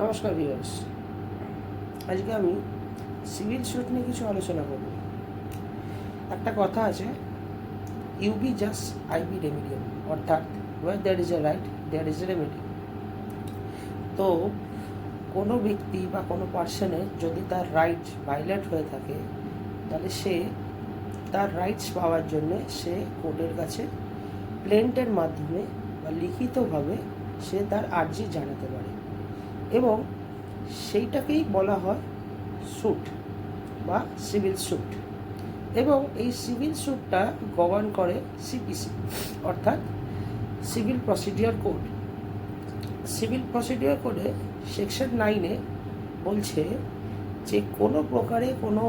নমস্কার ভিউয়ার্স, আজকে আমি সিভিল স্যুট নিয়ে কিছু আলোচনা করব। একটা কথা আছে, ইউবি জাস্ট আইবি রেমিডিয়াম, অর্থাৎ where there is a right there is a remedy. তো কোনো ব্যক্তি বা কোনো পার্সনের যদি তার রাইট ভায়োলেট হয়ে থাকে, তাহলে সে তার রাইটস পাওয়ার জন্যে সে কোর্টের কাছে প্লেন্টের মাধ্যমে বা লিখিতভাবে সে তার আর্জি জানাতে পারে, এবং সেইটাকেই বলা হয় স্যুট বা সিভিল স্যুট। এবং এই সিভিল স্যুটটা গভর্ন করে সিপিসি, অর্থাৎ civil procedure code. Civil procedure কোডে সেকশন 9-এ বলছে যে কোনো প্রকারে কোনো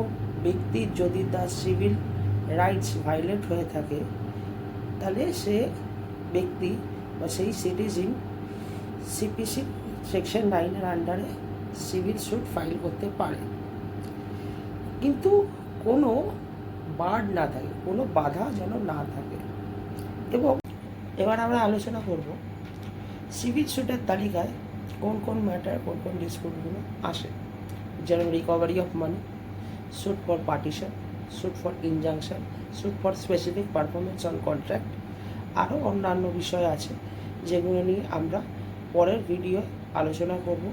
ব্যক্তির যদি তার সিভিল রাইটস ভায়োলেট হয়ে থাকে, তাহলে সে ব্যক্তি বা সেই সিটিজেন সিপিসি সেকশন 9-এর আন্ডারে সিভিল স্যুট ফাইল করতে পারে, কিন্তু কোনো বার্ড না থাকে, কোনো বাধা যেন না থাকে। এবং এবার আমরা আলোচনা করব সিভিল স্যুটের তালিকায় কোন কোন ম্যাটার, কোন কোন ডিসপিউটগুলো আসে, যেমন recovery of money, suit for partition, suit for injunction, suit for specific performance on contract. আরও অন্যান্য বিষয় আছে যেগুলো নিয়ে আমরা পরের ভিডিও আলোচনা করব।